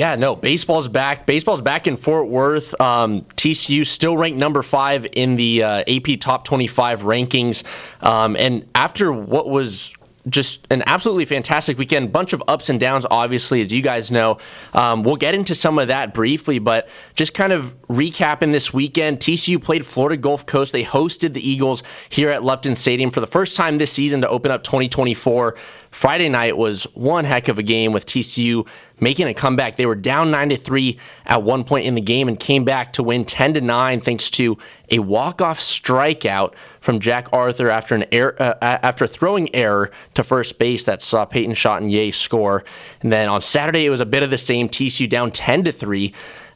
Yeah, no, baseball's back. Baseball's back in Fort Worth. TCU still ranked number 5 in the AP Top 25 rankings. And after what was just an absolutely fantastic weekend, bunch of ups and downs, obviously, as you guys know. We'll get into some of that briefly, but just kind of recapping this weekend, TCU played Florida Gulf Coast. They hosted the Eagles here at Lupton Stadium for the first time this season to open up 2024. Friday night was one heck of a game with TCU making a comeback. They were down 9-3 at one point in the game and came back to win 10-9 thanks to a walk-off strikeout from Jack Arthur after an after a throwing error to first base that saw Peyton Chatagnier score. And then on Saturday, it was a bit of the same. TCU down 10-3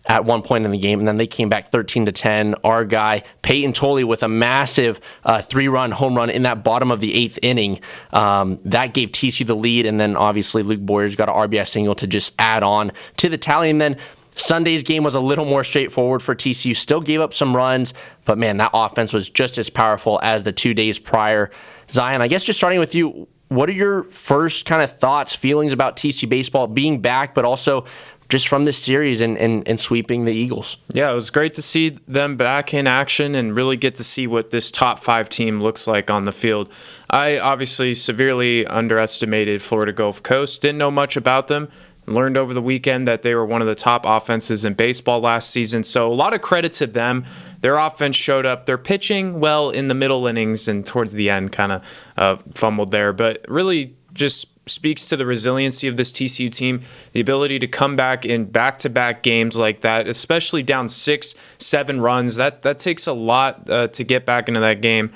at one point in the game, and then they came back 13-10. Our guy, Peyton Tolley, with a massive 3-run home run in that bottom of the 8th inning. That gave TCU the lead, and then obviously Luke Boyer's got an RBI single to just add on to the tally. And then Sunday's game was a little more straightforward for TCU. Still gave up some runs, but man, that offense was just as powerful as the 2 days prior. Zion, I guess just starting with you, what are your first kind of thoughts, feelings about TCU baseball being back, but also just from this series and sweeping the Eagles? Yeah, it was great to see them back in action and really get to see what this top 5 team looks like on the field. I obviously severely underestimated Florida Gulf Coast. Didn't know much about them. Learned over the weekend that they were one of the top offenses in baseball last season. So a lot of credit to them. Their offense showed up. Their pitching, well, in the middle innings and towards the end kind of fumbled there. But really just speaks to the resiliency of this TCU team, the ability to come back in back-to-back games like that, especially down 6-7 runs. That takes a lot to get back into that game.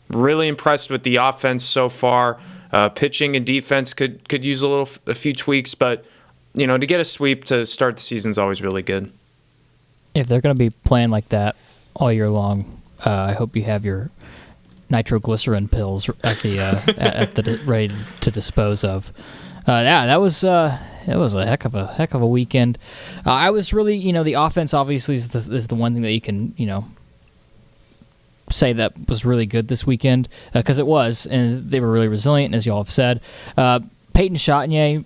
Really impressed with the offense so far. Pitching and defense could use a few tweaks, but to get a sweep to start the season is always really good. If they're going to be playing like that all year long, I hope you have your nitroglycerin pills at the ready to dispose of. That was a heck of a weekend. I was really, the offense obviously is the one thing that you can say that was really good this weekend, because it was, and they were really resilient, as y'all have said. Peyton Chatagnier,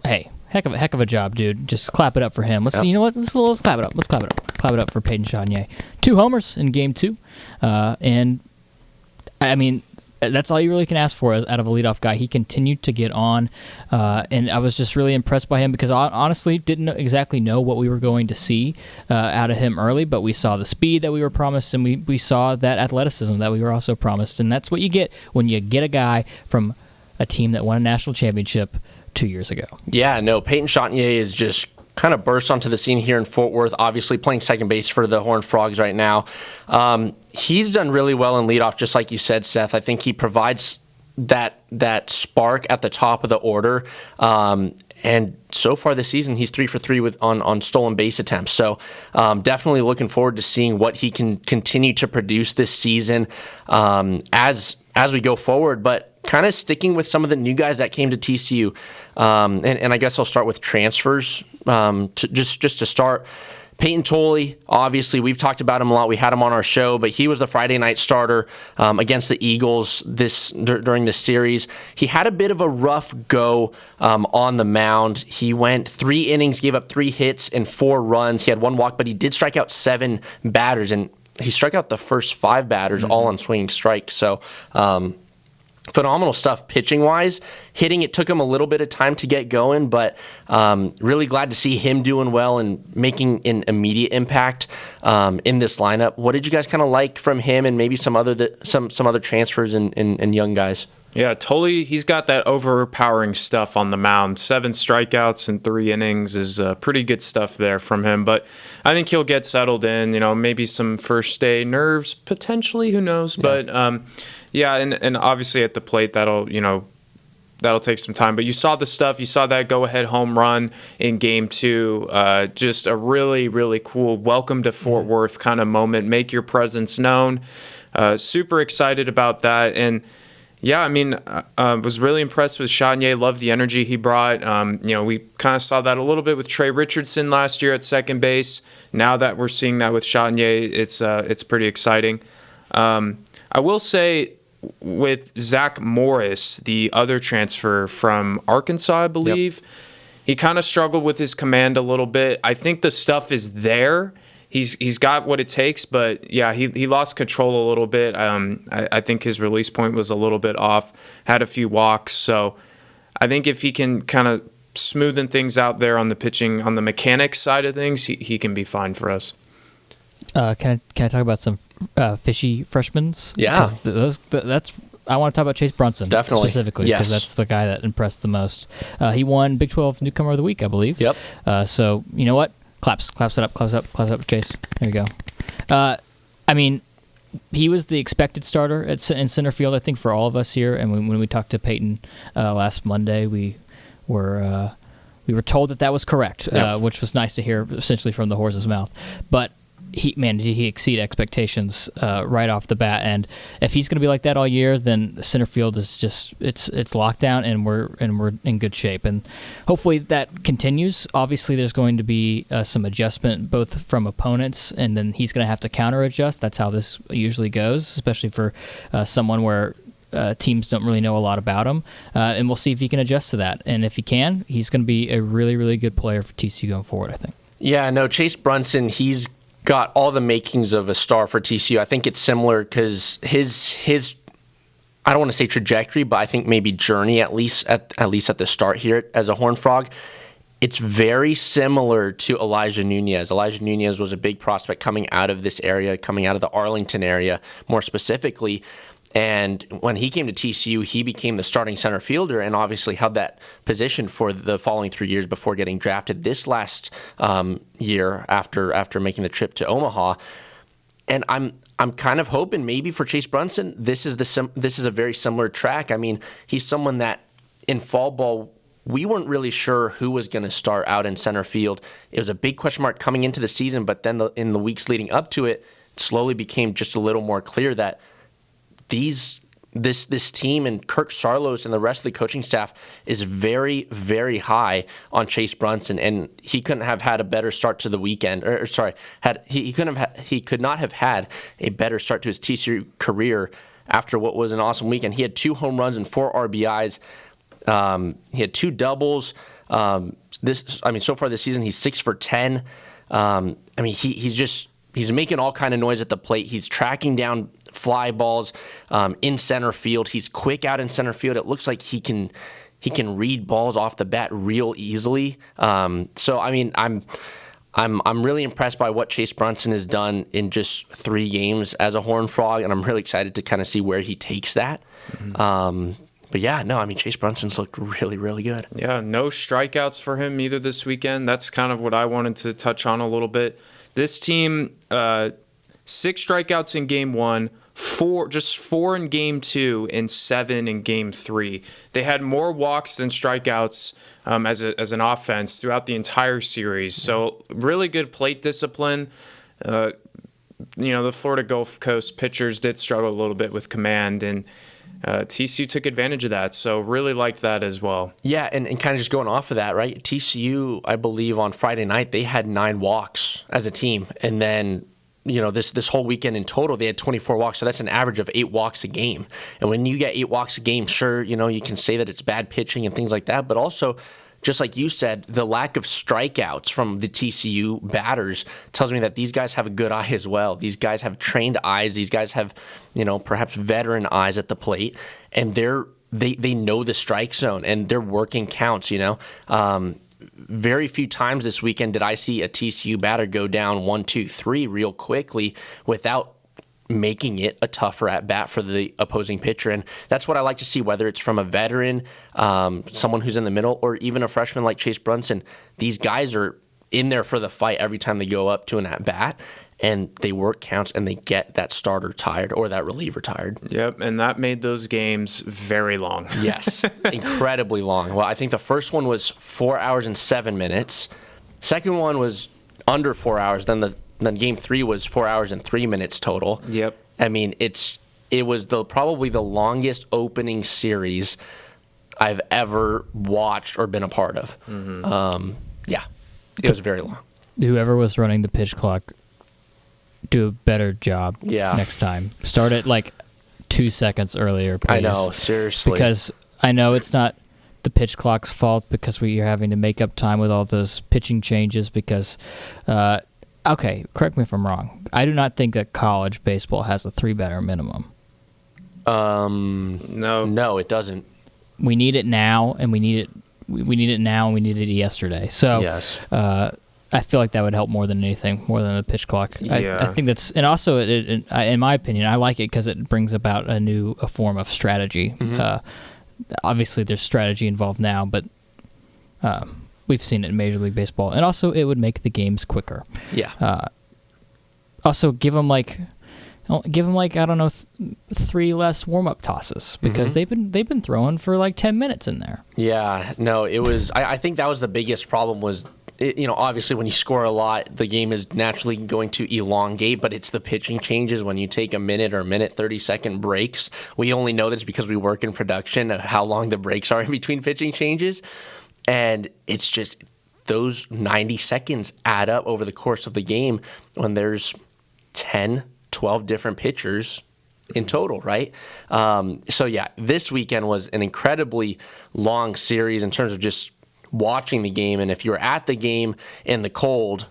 hey, heck of a job, dude. Just clap it up for him. You know what? Let's clap it up. Let's clap it up. Clap it up for Peyton Chatagnier. 2 homers in Game 2, and I mean, that's all you really can ask for out of a leadoff guy. He continued to get on, and I was just really impressed by him because I honestly didn't exactly know what we were going to see out of him early, but we saw the speed that we were promised, and we saw that athleticism that we were also promised, and that's what you get when you get a guy from a team that won a national championship 2 years ago. Yeah, no, Peyton Chatagnier is just kind of burst onto the scene here in Fort Worth, obviously playing second base for the Horned Frogs right now. He's done really well in leadoff, just like you said, Seth. I think he provides that spark at the top of the order. And so far this season, he's 3 for 3 on stolen base attempts. So definitely looking forward to seeing what he can continue to produce this season as we go forward. But kind of sticking with some of the new guys that came to TCU, and I guess I'll start with transfers just to start. Peyton Tolley, obviously, we've talked about him a lot. We had him on our show, but he was the Friday night starter against the Eagles during this series. He had a bit of a rough go on the mound. He went 3 innings, gave up 3 hits and 4 runs. He had 1 walk, but he did strike out 7 batters, and he struck out the first 5 batters all on swinging strikes. So phenomenal stuff pitching-wise. Hitting, it took him a little bit of time to get going, but really glad to see him doing well and making an immediate impact in this lineup. What did you guys kind of like from him and maybe some other transfers and young guys? Yeah, Tolley, he's got that overpowering stuff on the mound. 7 strikeouts in 3 innings is pretty good stuff there from him. But I think he'll get settled in, maybe some first day nerves, potentially, who knows. Yeah. But, and obviously at the plate, that'll take some time. But you saw the stuff. You saw that go-ahead home run in Game 2. Just a really, really cool welcome to Fort Worth kind of moment. Make your presence known. Super excited about that. And yeah, I mean, was really impressed with Chatagnier. Loved the energy he brought. We kind of saw that a little bit with Trey Richardson last year at second base. Now that we're seeing that with Chatagnier, it's pretty exciting. I will say with Zach Morris, the other transfer from Arkansas, I believe, he kind of struggled with his command a little bit. I think the stuff is there. He's got what it takes, but yeah, he lost control a little bit. I think his release point was a little bit off. Had a few walks, so I think if he can kind of smoothen things out there on the pitching, on the mechanics side of things, he can be fine for us. Can I talk about some fishy freshmen? Yeah, that's. I want to talk about Chase Brunson specifically because that's the guy that impressed the most. He won Big 12 Newcomer of the Week, I believe. Yep. So you know what? Claps it up, Chase. There you go. I mean, he was the expected starter in center field, I think, for all of us here. And when we talked to Peyton last Monday, we were told that was correct, which was nice to hear, essentially from the horse's mouth. But did he exceed expectations right off the bat? And if he's going to be like that all year, then center field is just it's lockdown, and we're in good shape. And hopefully that continues. Obviously, there's going to be some adjustment both from opponents, and then he's going to have to counter adjust. That's how this usually goes, especially for someone where teams don't really know a lot about him. And we'll see if he can adjust to that. And if he can, he's going to be a really, really good player for TCU going forward, I think. Yeah, no, Chase Brunson, he's got all the makings of a star for TCU. I think it's similar because his I don't want to say trajectory, but I think maybe journey at least at the start here as a Horned Frog, it's very similar to Elijah Nunez. Elijah Nunez was a big prospect coming out of this area, coming out of the Arlington area more specifically. And when he came to TCU, he became the starting center fielder and obviously held that position for the following 3 years before getting drafted this last year after making the trip to Omaha. And I'm kind of hoping maybe for Chase Brunson, this is a very similar track. I mean, he's someone that in fall ball, we weren't really sure who was going to start out in center field. It was a big question mark coming into the season, but then in the weeks leading up to it, slowly became just a little more clear that this team and Kirk Sarlos and the rest of the coaching staff is very, very high on Chase Brunson, and he couldn't have had a better start to the weekend. He could not have had a better start to his TCU career after what was an awesome weekend. He had 2 home runs and 4 RBIs. He had 2 doubles. So far this season he's 6 for 10. He's making all kind of noise at the plate. He's tracking down fly balls in center field. He's quick out in center field. It looks like he can read balls off the bat real easily. I'm really impressed by what Chase Brunson has done in just 3 games as a Horned Frog, and I'm really excited to kind of see where he takes that. Mm-hmm. Chase Brunson's looked really, really good. Yeah, no strikeouts for him either this weekend. That's kind of what I wanted to touch on a little bit. This team, 6 strikeouts in game 1, 4 in game 2, and 7 in game 3. They had more walks than strikeouts as an offense throughout the entire series. So really good plate discipline. The Florida Gulf Coast pitchers did struggle a little bit with command, and TCU took advantage of that, so really liked that as well. Yeah, and kind of just going off of that, right? TCU, I believe on Friday night, they had 9 walks as a team, and then this whole weekend in total, they had 24 walks, so that's an average of 8 walks a game. And when you get 8 walks a game, sure, you can say that it's bad pitching and things like that, but also, just like you said, the lack of strikeouts from the TCU batters tells me that these guys have a good eye as well. These guys have trained eyes. These guys have, perhaps veteran eyes at the plate, and they know the strike zone and they're working counts. Very few times this weekend did I see a TCU batter go down 1, 2, 3 real quickly without making it a tougher at bat for the opposing pitcher. And that's what I like to see, whether it's from a veteran, someone who's in the middle, or even a freshman like Chase Brunson. These guys are in there for the fight every time they go up to an at bat, and they work counts and they get that starter tired or that reliever tired. Yep, and that made those games very long. Yes, incredibly long. Well, I think the first one was 4 hours and 7 minutes. Second one was under 4 hours. Then game 3 was 4 hours and 3 minutes total. Yep. I mean, it was probably the longest opening series I've ever watched or been a part of. Mm-hmm. It was very long. Whoever was running the pitch clock, do a better job next time. Start it 2 seconds earlier, please. I know, seriously. Because I know it's not the pitch clock's fault because we are having to make up time with all those pitching changes because, okay, correct me if I'm wrong. I do not think that college baseball has a 3-batter minimum. No, it doesn't. We need it now, and we need it. We need it now, and we need it yesterday. So, yes. I feel like that would help more than anything, more than the pitch clock. Yeah. I think that's, and also, in my opinion, I like it because it brings about a form of strategy. Obviously, there's strategy involved now, but we've seen it in Major League Baseball, and also it would make the games quicker. Yeah. Also, give them like I don't know, 3 less warm-up tosses because they've been throwing for like 10 minutes in there. Yeah, no, it was. I think that was the biggest problem. Obviously when you score a lot, the game is naturally going to elongate. But it's the pitching changes when you take a minute or 30-second breaks. We only know this because we work in production of how long the breaks are in between pitching changes, and it's just those 90 seconds add up over the course of the game when there's 10, 12 different pitchers in total, right? So yeah, this weekend was an incredibly long series in terms of just watching the game. And if you were at the game in the cold,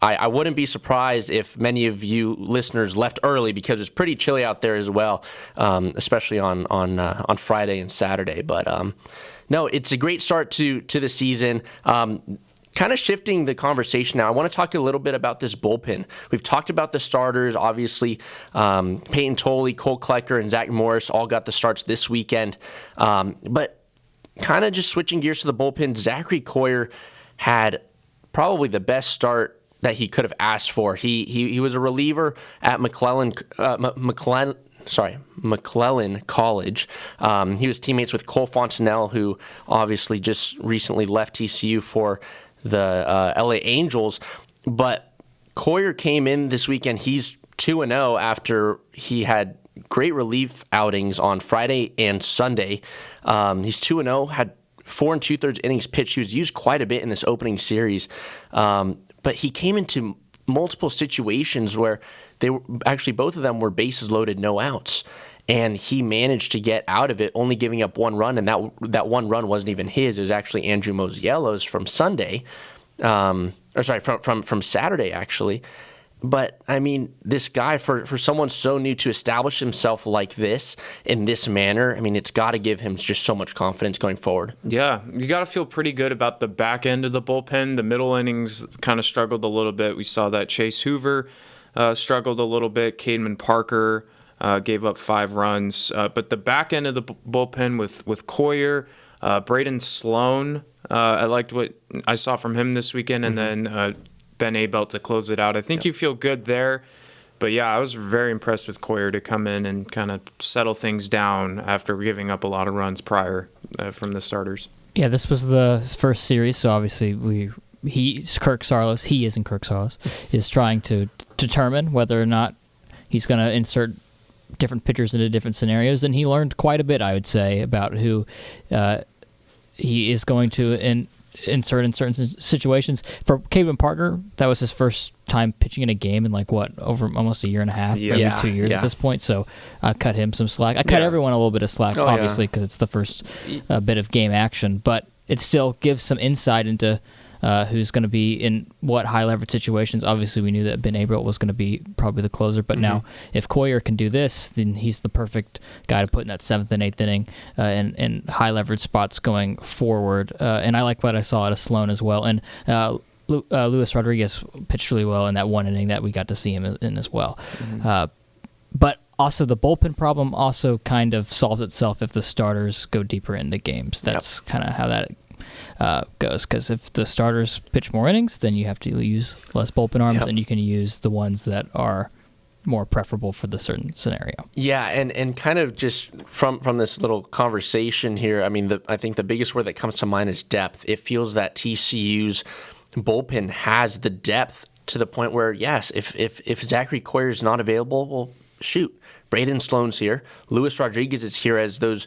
I wouldn't be surprised if many of you listeners left early because it's pretty chilly out there as well, especially on Friday and Saturday. But no, it's a great start to the season. Kind of shifting the conversation now, I want to talk a little bit about this bullpen. We've talked about the starters, obviously. Peyton Tolley, Cole Klecker, and Zach Morris all got the starts this weekend. But kind of just switching gears to the bullpen, Zachary Coyer had probably the best start that he could have asked for. He was a reliever at McClellan College. He was teammates with Cole Fontenelle, who obviously just recently left TCU for the LA Angels. But Coyer came in this weekend. He's 2-0 after he had great relief outings on Friday and Sunday. He's 2-0, had 4 2/3 innings pitched. He was used quite a bit in this opening series. But he came into multiple situations where they were actually, both of them were bases loaded, no outs. And he managed to get out of it, only giving up 1 run, and that 1 run wasn't even his. It was actually Andrew Mosiello's from Sunday, from Saturday actually. But I mean, this guy, for someone so new to establish himself like this in this manner, I mean, it's got to give him just so much confidence going forward. Yeah, you got to feel pretty good about the back end of the bullpen. The middle innings kind of struggled a little bit. We saw that Chase Hoover struggled a little bit. Cademan Parker gave up 5 runs. But the back end of the bullpen with Coyer, Braden Sloan, I liked what I saw from him this weekend, and then Ben Abelt to close it out. I think you feel good there. But yeah, I was very impressed with Coyer to come in and kind of settle things down after giving up a lot of runs prior from the starters. Yeah, this was the first series, so obviously Kirk Saarloos is trying to determine whether or not he's going to insert different pitchers into different scenarios, and he learned quite a bit, I would say, about who he is going to insert in certain situations. For Cademan Parker, that was his first time pitching in a game in over almost a year and a half, maybe 2 years at this point. So I cut him some slack. I cut everyone a little bit of slack, obviously, because it's the first bit of game action. But it still gives some insight into who's going to be in what high leverage situations. Obviously, we knew that Ben Abelt was going to be probably the closer, but now if Coyer can do this, then he's the perfect guy to put in that 7th and 8th inning and high leverage spots going forward. And I like what I saw out of Sloan as well. And Luis Rodriguez pitched really well in that 1 inning that we got to see him in as well. But also, the bullpen problem also kind of solves itself if the starters go deeper into games. That's kind of how that goes, because if the starters pitch more innings, then you have to use less bullpen arms, and you can use the ones that are more preferable for the certain scenario. Yeah, and kind of just from this little conversation here, I mean, I think the biggest word that comes to mind is depth. It feels that TCU's bullpen has the depth to the point where, yes, if Zachary Coyer is not available, well, shoot, Braden Sloan's here. Luis Rodriguez is here as those,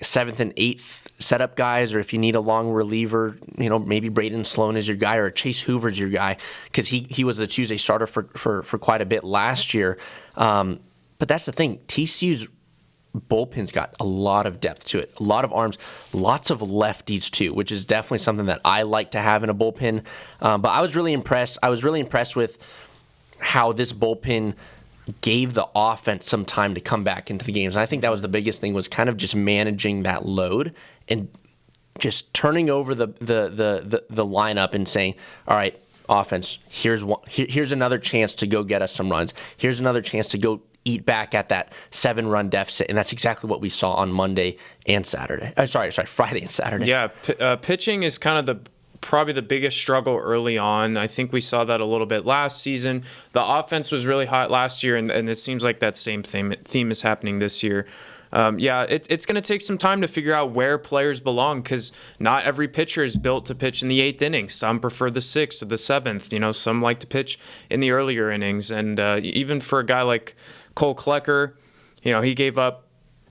7th and 8th setup guys, or if you need a long reliever, maybe Braden Sloan is your guy, or Chase Hoover's your guy, because he was the Tuesday starter for quite a bit last year. But that's the thing. TCU's bullpen's got a lot of depth to it, a lot of arms, lots of lefties too, which is definitely something that I like to have in a bullpen. But I was really impressed. I was really impressed with how this bullpen gave the offense some time to come back into the games. And I think that was the biggest thing, was kind of just managing that load and just turning over the lineup and saying, all right, offense, here's another chance to go get us some runs. Here's another chance to go eat back at that 7-run deficit. And that's exactly what we saw on Monday and Saturday. Friday and Saturday. Yeah, pitching is kind of probably the biggest struggle early on. I think we saw that a little bit last season. The offense was really hot last year, and it seems like that same theme is happening this year. It's going to take some time to figure out where players belong, because not every pitcher is built to pitch in the 8th inning. Some prefer the 6th or the 7th. Some like to pitch in the earlier innings. And even for a guy like Cole Klecker, he gave up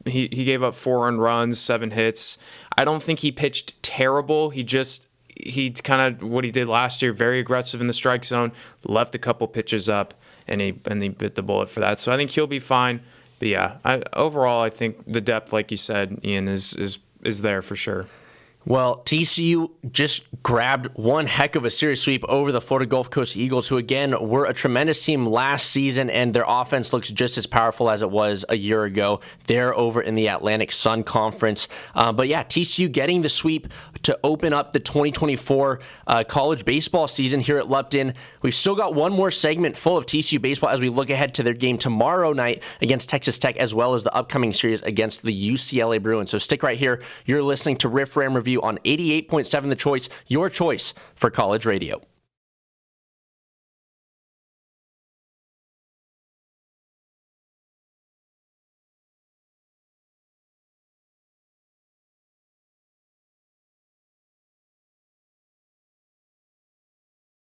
4 earned runs, 7 hits. I don't think he pitched terrible. He kind of what he did last year, very aggressive in the strike zone, left a couple pitches up, and he bit the bullet for that. So I think he'll be fine. But yeah, overall, I think the depth, like you said, Ian, is there for sure. Well, TCU just grabbed one heck of a series sweep over the Florida Gulf Coast Eagles, who, again, were a tremendous team last season, and their offense looks just as powerful as it was a year ago. They're over in the Atlantic Sun Conference. But yeah, TCU getting the sweep to open up the 2024 college baseball season here at Lupton. We've still got one more segment full of TCU baseball as we look ahead to their game tomorrow night against Texas Tech, as well as the upcoming series against the UCLA Bruins. So stick right here. You're listening to Riff Ram Review on 88.7 The Choice, your choice for college radio.